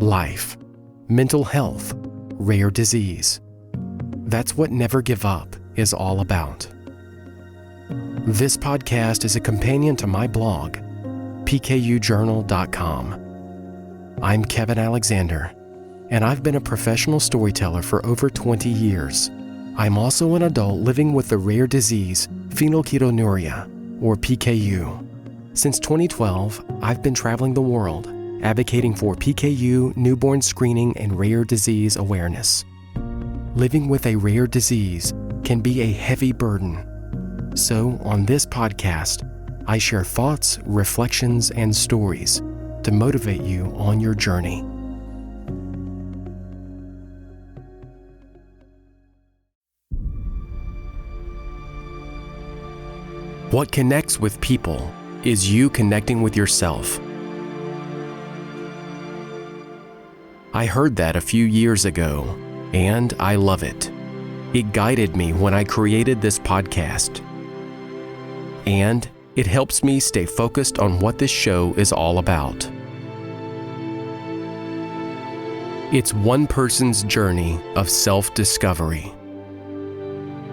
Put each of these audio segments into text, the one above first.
life, mental health, rare disease. That's what Never Give Up is all about. This podcast is a companion to my blog, pkujournal.com. I'm Kevin Alexander, and I've been a professional storyteller for over 20 years. I'm also an adult living with the rare disease phenylketonuria, or PKU. Since 2012, I've been traveling the world, advocating for PKU newborn screening and rare disease awareness. Living with a rare disease can be a heavy burden. So, on this podcast, I share thoughts, reflections, and stories to motivate you on your journey. What connects with people is you connecting with yourself. I heard that a few years ago, and I love it. It guided me when I created this podcast. And it helps me stay focused on what this show is all about. It's one person's journey of self-discovery.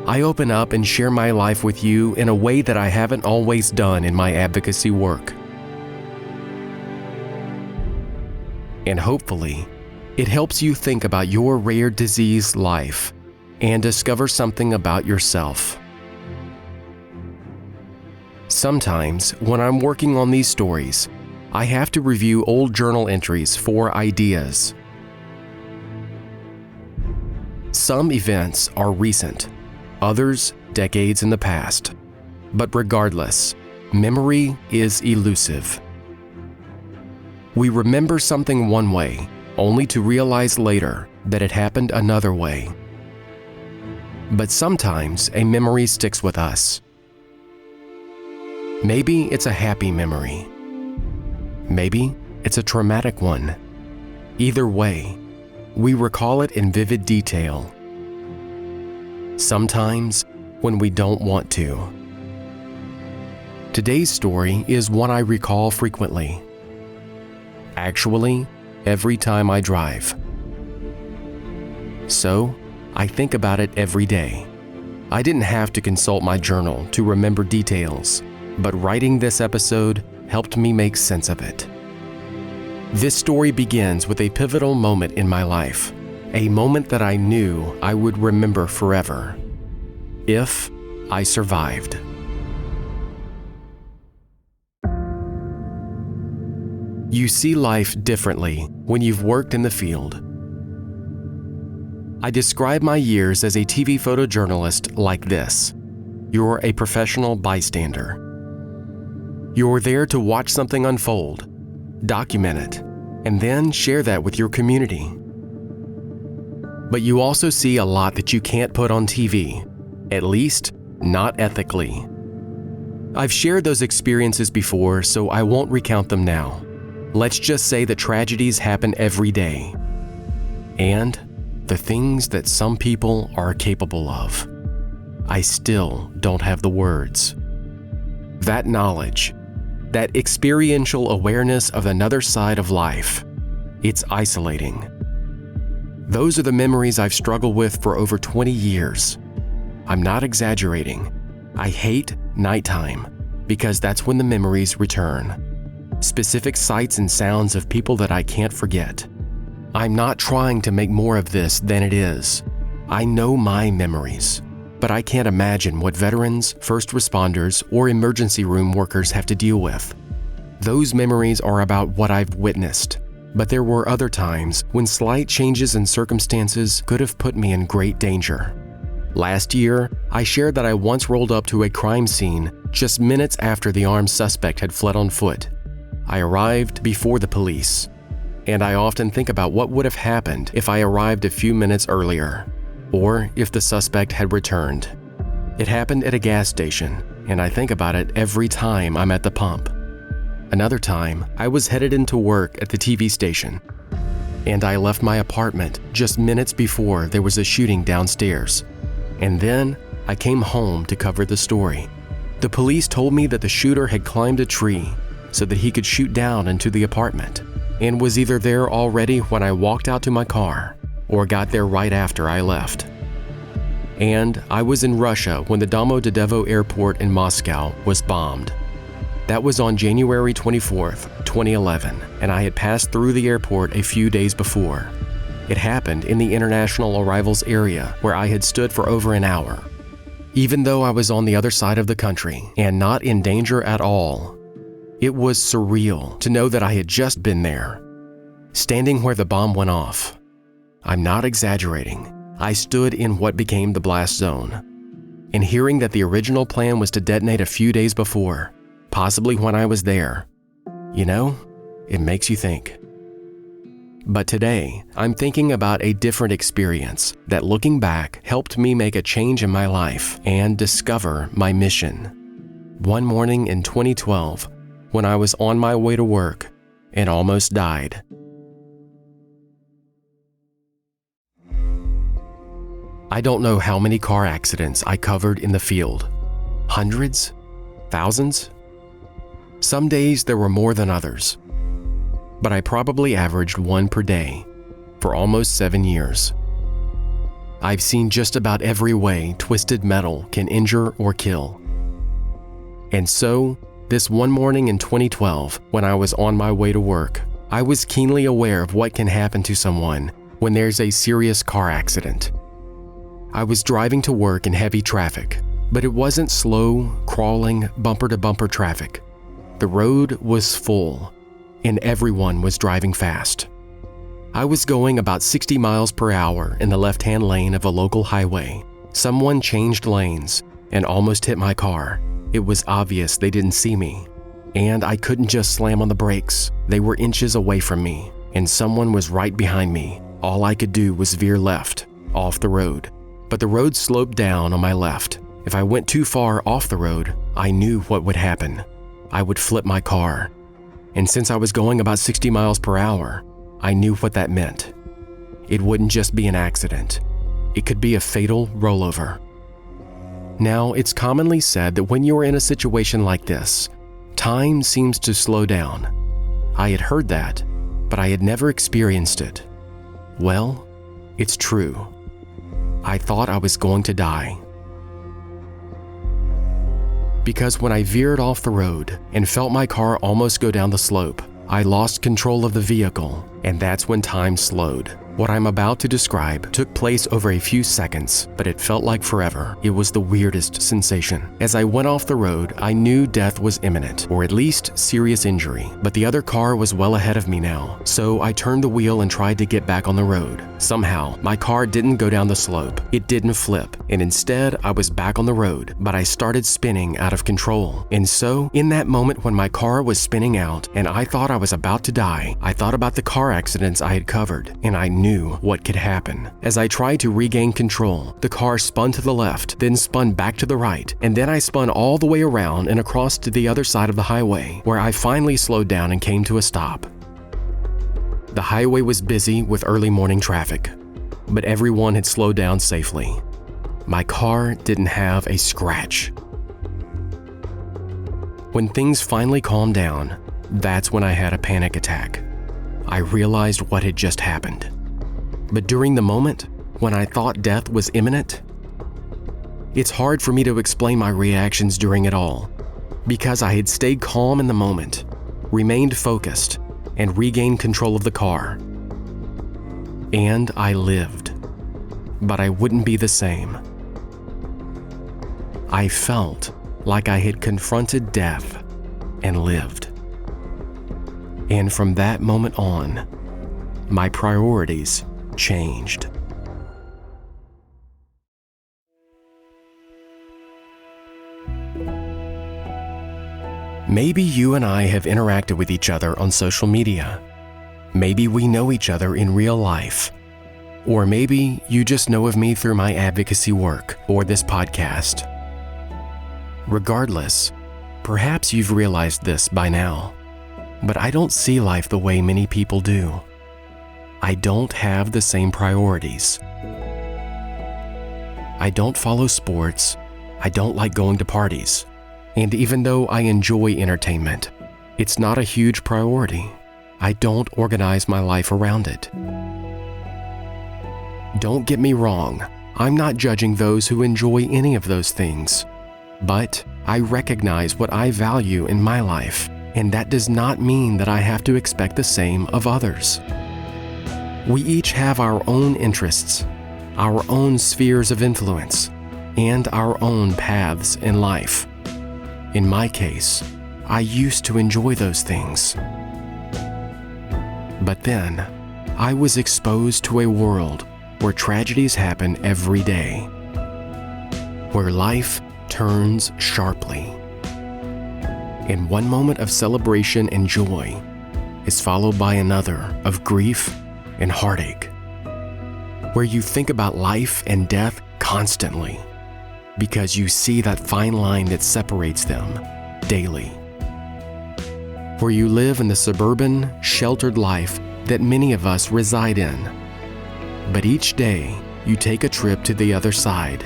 I open up and share my life with you in a way that I haven't always done in my advocacy work. And hopefully, it helps you think about your rare disease life and discover something about yourself. Sometimes, when I'm working on these stories, I have to review old journal entries for ideas. Some events are recent, others decades in the past. But regardless, memory is elusive. We remember something one way, only to realize later that it happened another way. But sometimes a memory sticks with us. Maybe it's a happy memory. Maybe it's a traumatic one. Either way, we recall it in vivid detail. Sometimes when we don't want to. Today's story is one I recall frequently. Actually, every time I drive. So, I think about it every day. I didn't have to consult my journal to remember details, but writing this episode helped me make sense of it. This story begins with a pivotal moment in my life, a moment that I knew I would remember forever, if I survived. You see life differently when you've worked in the field. I describe my years as a TV photojournalist like this. You're a professional bystander. You're there to watch something unfold, document it, and then share that with your community. But you also see a lot that you can't put on TV, at least not ethically. I've shared those experiences before, so I won't recount them now. Let's just say that tragedies happen every day. And the things that some people are capable of. I still don't have the words. That knowledge, that experiential awareness of another side of life, it's isolating. Those are the memories I've struggled with for over 20 years. I'm not exaggerating. I hate nighttime because that's when the memories return. Specific sights and sounds of people that I can't forget. I'm not trying to make more of this than it is. I know my memories, but I can't imagine what veterans, first responders, or emergency room workers have to deal with. Those memories are about what I've witnessed, but there were other times when slight changes in circumstances could have put me in great danger. Last year, I shared that I once rolled up to a crime scene just minutes after the armed suspect had fled on foot. I arrived before the police, and I often think about what would have happened if I arrived a few minutes earlier, or if the suspect had returned. It happened at a gas station, and I think about it every time I'm at the pump. Another time, I was headed into work at the TV station, and I left my apartment just minutes before there was a shooting downstairs. And then I came home to cover the story. The police told me that the shooter had climbed a tree so that he could shoot down into the apartment. and was either there already when I walked out to my car or got there right after I left. And I was in Russia when the Domodedovo airport in Moscow was bombed. That was on January 24th, 2011, and I had passed through the airport a few days before. It happened in the international arrivals area where I had stood for over an hour. Even though I was on the other side of the country and not in danger at all, it was surreal to know that I had just been there, standing where the bomb went off. I'm not exaggerating. I stood in what became the blast zone, and hearing that the original plan was to detonate a few days before, possibly when I was there, it makes you think. But today, I'm thinking about a different experience that, looking back, helped me make a change in my life and discover my mission. One morning in 2012, when I was on my way to work and almost died. I don't know how many car accidents I covered in the field. Hundreds? Thousands? Some days there were more than others. But I probably averaged one per day for almost 7 years. I've seen just about every way twisted metal can injure or kill. And so, this one morning in 2012, when I was on my way to work, I was keenly aware of what can happen to someone when there's a serious car accident. I was driving to work in heavy traffic, but it wasn't slow, crawling, bumper-to-bumper traffic. The road was full, and everyone was driving fast. I was going about 60 miles per hour in the left-hand lane of a local highway. Someone changed lanes and almost hit my car. It was obvious they didn't see me, and I couldn't just slam on the brakes. They were inches away from me, and someone was right behind me. All I could do was veer left, off the road. But the road sloped down on my left. If I went too far off the road, I knew what would happen. I would flip my car. And since I was going about 60 miles per hour, I knew what that meant. It wouldn't just be an accident. It could be a fatal rollover. Now, it's commonly said that when you are in a situation like this, time seems to slow down. I had heard that, but I had never experienced it. Well, it's true. I thought I was going to die. Because when I veered off the road and felt my car almost go down the slope, I lost control of the vehicle, and that's when time slowed. What I'm about to describe took place over a few seconds, but it felt like forever. It was the weirdest sensation. As I went off the road, I knew death was imminent, or at least serious injury, but the other car was well ahead of me now, so I turned the wheel and tried to get back on the road. Somehow, my car didn't go down the slope. It didn't flip, and instead, I was back on the road, but I started spinning out of control. And so, in that moment when my car was spinning out and I thought I was about to die, I thought about the car accidents I had covered, and I knew what could happen. As I tried to regain control, the car spun to the left, then spun back to the right, and then I spun all the way around and across to the other side of the highway, where I finally slowed down and came to a stop. The highway was busy with early morning traffic, but everyone had slowed down safely. My car didn't have a scratch. When things finally calmed down, that's when I had a panic attack. I realized what had just happened. But during the moment, when I thought death was imminent, it's hard for me to explain my reactions during it all, because I had stayed calm in the moment, remained focused, and regained control of the car. And I lived, but I wouldn't be the same. I felt like I had confronted death and lived. And from that moment on, my priorities changed. Maybe you and I have interacted with each other on social media. Maybe we know each other in real life. Or maybe you just know of me through my advocacy work or this podcast. Regardless, perhaps you've realized this by now, but I don't see life the way many people do. I don't have the same priorities. I don't follow sports. I don't like going to parties. And even though I enjoy entertainment, it's not a huge priority. I don't organize my life around it. Don't get me wrong, I'm not judging those who enjoy any of those things, but I recognize what I value in my life, and that does not mean that I have to expect the same of others. We each have our own interests, our own spheres of influence, and our own paths in life. In my case, I used to enjoy those things. But then, I was exposed to a world where tragedies happen every day, where life turns sharply, and one moment of celebration and joy is followed by another of grief and heartache, where you think about life and death constantly because you see that fine line that separates them daily, where you live in the suburban, sheltered life that many of us reside in. But each day, you take a trip to the other side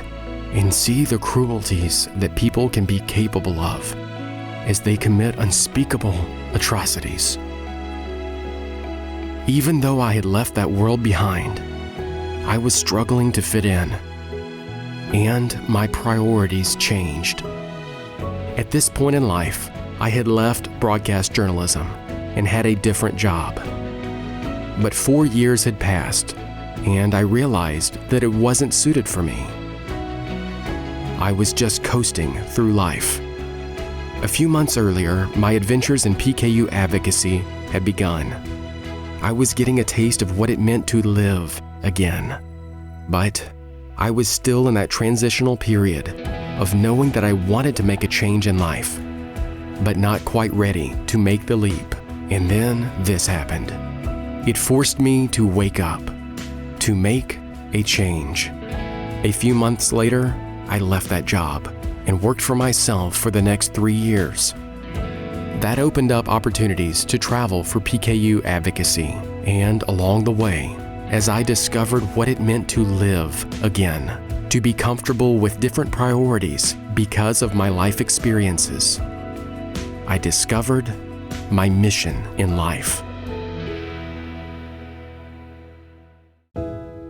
and see the cruelties that people can be capable of as they commit unspeakable atrocities. Even though I had left that world behind, I was struggling to fit in, and my priorities changed. At this point in life, I had left broadcast journalism and had a different job. But 4 years had passed, and I realized that it wasn't suited for me. I was just coasting through life. A few months earlier, my adventures in PKU advocacy had begun. I was getting a taste of what it meant to live again. But I was still in that transitional period of knowing that I wanted to make a change in life, but not quite ready to make the leap. And then this happened. It forced me to wake up, to make a change. A few months later, I left that job and worked for myself for the next 3 years. That opened up opportunities to travel for PKU advocacy, and along the way, as I discovered what it meant to live again, to be comfortable with different priorities because of my life experiences, I discovered my mission in life.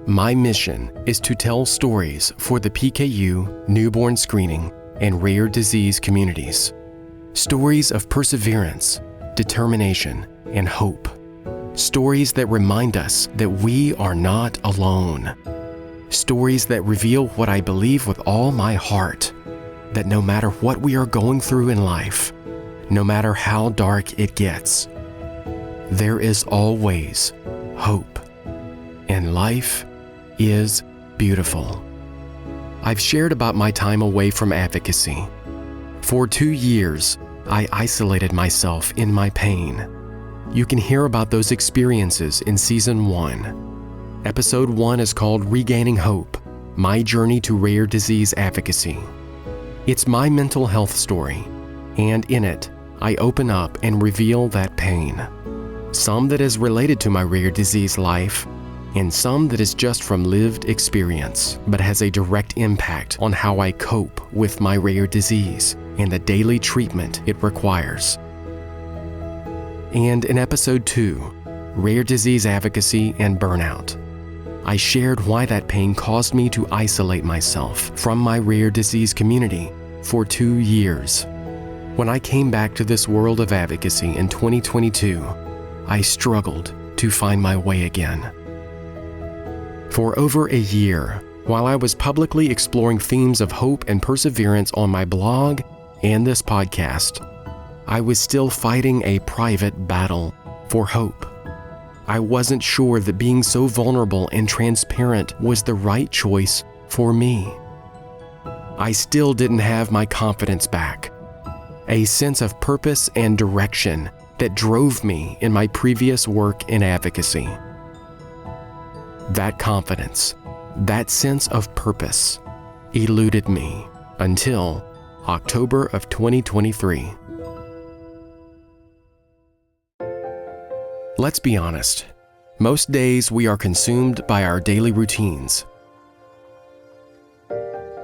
My mission is to tell stories for the PKU, newborn screening, and rare disease communities. Stories of perseverance, determination, and hope. Stories that remind us that we are not alone. Stories that reveal what I believe with all my heart, that no matter what we are going through in life, no matter how dark it gets, there is always hope, and life is beautiful. I've shared about my time away from advocacy. For 2 years, I isolated myself in my pain. You can hear about those experiences in Season 1. Episode 1 is called Regaining Hope, My Journey to Rare Disease Advocacy. It's my mental health story, and in it, I open up and reveal that pain. Some that is related to my rare disease life, and some that is just from lived experience, but has a direct impact on how I cope with my rare disease and the daily treatment it requires. And in Episode 2, Rare Disease Advocacy and Burnout, I shared why that pain caused me to isolate myself from my rare disease community for 2 years. When I came back to this world of advocacy in 2022, I struggled to find my way again. For over a year, while I was publicly exploring themes of hope and perseverance on my blog and this podcast, I was still fighting a private battle for hope. I wasn't sure that being so vulnerable and transparent was the right choice for me. I still didn't have my confidence back, a sense of purpose and direction that drove me in my previous work in advocacy. That confidence, that sense of purpose, eluded me until October of 2023. Let's be honest. Most days we are consumed by our daily routines.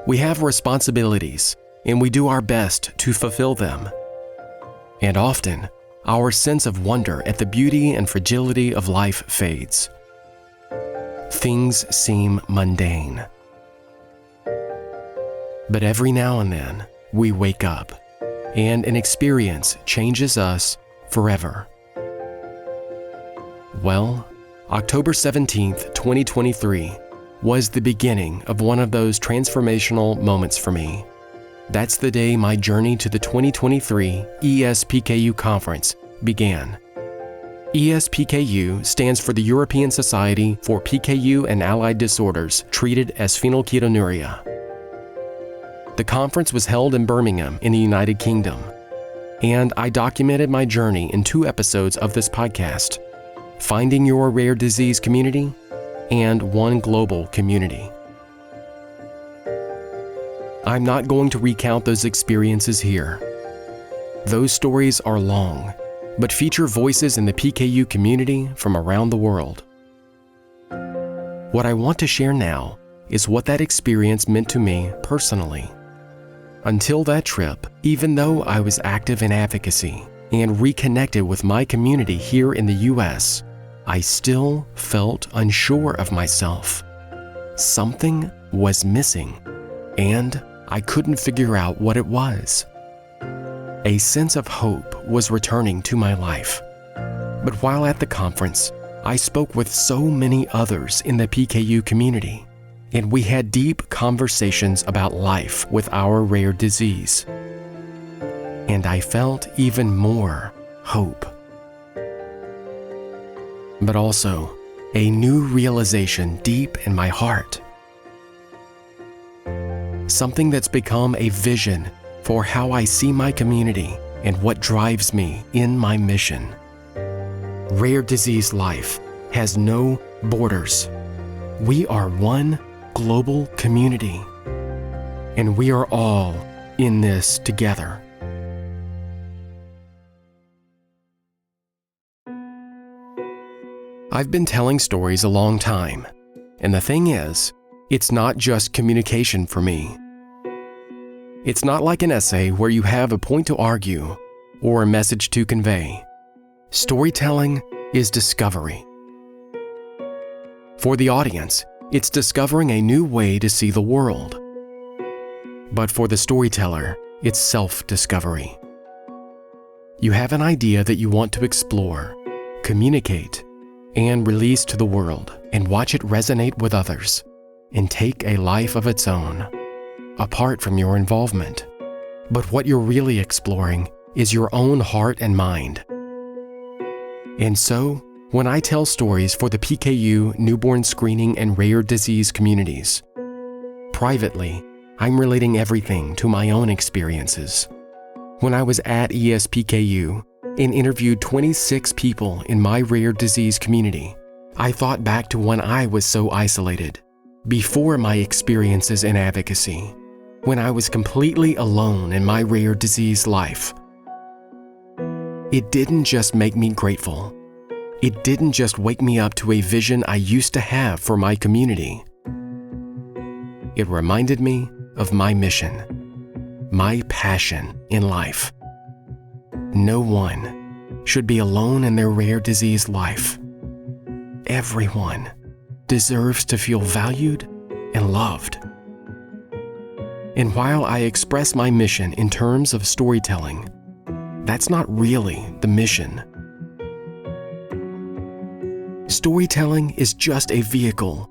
We have responsibilities, and we do our best to fulfill them. And often, our sense of wonder at the beauty and fragility of life fades. Things seem mundane. But every now and then, we wake up, and an experience changes us forever. Well, October 17th, 2023 was the beginning of one of those transformational moments for me. That's the day my journey to the 2023 ESPKU conference began. ESPKU stands for the European Society for PKU and Allied Disorders treated as phenylketonuria. The conference was held in Birmingham in the United Kingdom, and I documented my journey in 2 episodes of this podcast, Finding Your Rare Disease Community and One Global Community. I'm not going to recount those experiences here. Those stories are long, but feature voices in the PKU community from around the world. What I want to share now is what that experience meant to me personally. Until that trip, even though I was active in advocacy and reconnected with my community here in the US, I still felt unsure of myself. Something was missing, and I couldn't figure out what it was. A sense of hope was returning to my life. But while at the conference, I spoke with so many others in the PKU community, and we had deep conversations about life with our rare disease. And I felt even more hope. But also a new realization deep in my heart. Something that's become a vision for how I see my community and what drives me in my mission. Rare disease life has no borders. We are one global community, and we are all in this together. I've been telling stories a long time, and the thing is, it's not just communication for me. It's not like an essay where you have a point to argue or a message to convey. Storytelling is discovery. For the audience, it's discovering a new way to see the world. But for the storyteller, it's self-discovery. You have an idea that you want to explore, communicate, and release to the world, and watch it resonate with others and take a life of its own, apart from your involvement. But what you're really exploring is your own heart and mind. And so, when I tell stories for the PKU, newborn screening, and rare disease communities, privately, I'm relating everything to my own experiences. When I was at ESPKU and interviewed 26 people in my rare disease community, I thought back to when I was so isolated, before my experiences in advocacy, when I was completely alone in my rare disease life. It didn't just make me grateful. It didn't just wake me up to a vision I used to have for my community. It reminded me of my mission, my passion in life. No one should be alone in their rare disease life. Everyone deserves to feel valued and loved. And while I express my mission in terms of storytelling, that's not really the mission. Storytelling is just a vehicle.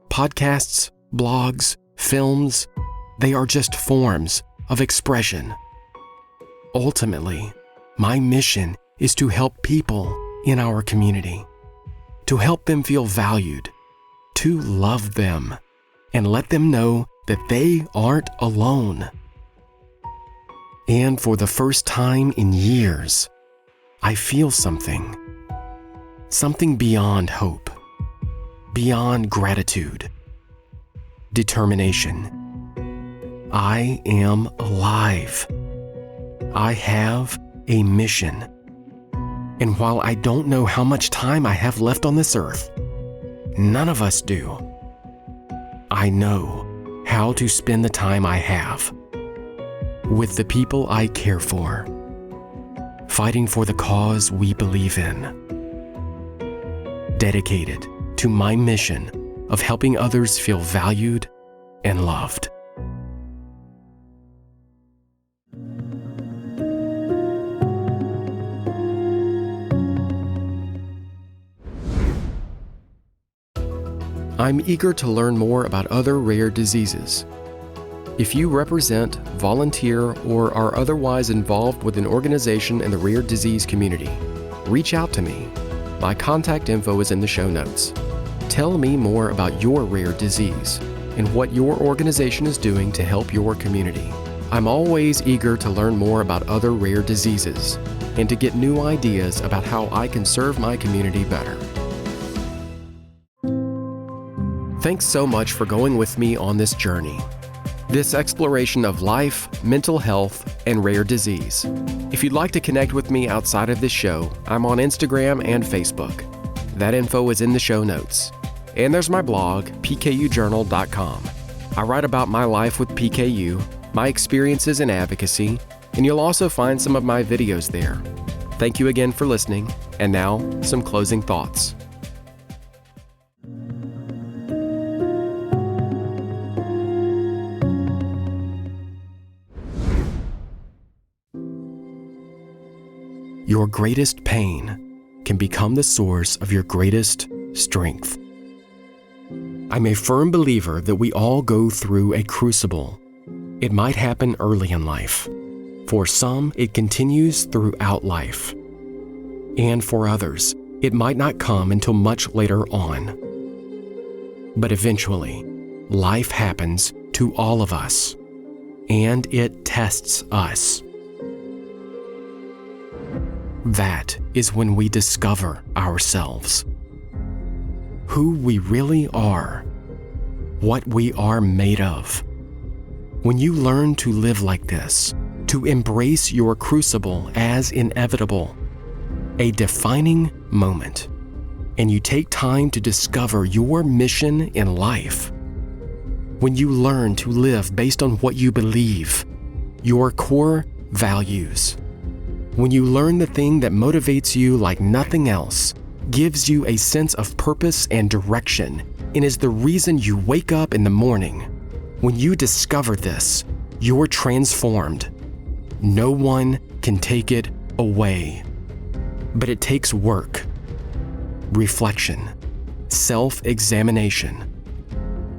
Podcasts, blogs, films, they are just forms of expression. Ultimately, my mission is to help people in our community, to help them feel valued, to love them, and let them know that they aren't alone. And for the first time in years, I feel something beyond hope, beyond gratitude, determination. I am alive. I have a mission. And while I don't know how much time I have left on this earth, none of us do, I know how to spend the time I have with the people I care for, fighting for the cause we believe in. Dedicated to my mission of helping others feel valued and loved. I'm eager to learn more about other rare diseases. If you represent, volunteer, or are otherwise involved with an organization in the rare disease community, reach out to me. My contact info is in the show notes. Tell me more about your rare disease and what your organization is doing to help your community. I'm always eager to learn more about other rare diseases and to get new ideas about how I can serve my community better. Thanks so much for going with me on this journey. This exploration of life, mental health, and rare disease. If you'd like to connect with me outside of this show, I'm on Instagram and Facebook. That info is in the show notes. And there's my blog, pkujournal.com. I write about my life with PKU, my experiences in advocacy, and you'll also find some of my videos there. Thank you again for listening, and now, some closing thoughts. Your greatest pain can become the source of your greatest strength. I'm a firm believer that we all go through a crucible. It might happen early in life. For some, it continues throughout life. And for others, it might not come until much later on. But eventually, life happens to all of us, and it tests us. That is when we discover ourselves, who we really are, what we are made of. When you learn to live like this, to embrace your crucible as inevitable, a defining moment, and you take time to discover your mission in life, when you learn to live based on what you believe, your core values, when you learn the thing that motivates you like nothing else, gives you a sense of purpose and direction, and is the reason you wake up in the morning, when you discover this, you're transformed. No one can take it away. But it takes work, reflection, self-examination.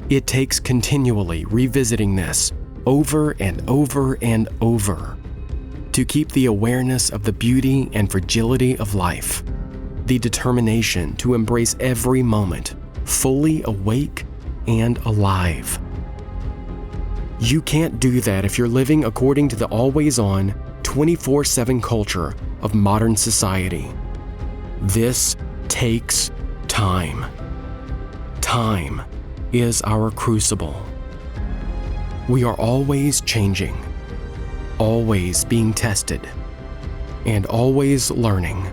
It takes continually revisiting this over and over and over, to keep the awareness of the beauty and fragility of life, the determination to embrace every moment, fully awake and alive. You can't do that if you're living according to the always-on, 24/7 culture of modern society. This takes time. Time is our crucible. We are always changing, always being tested, and always learning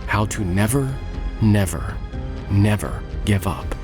how to never, never, never give up.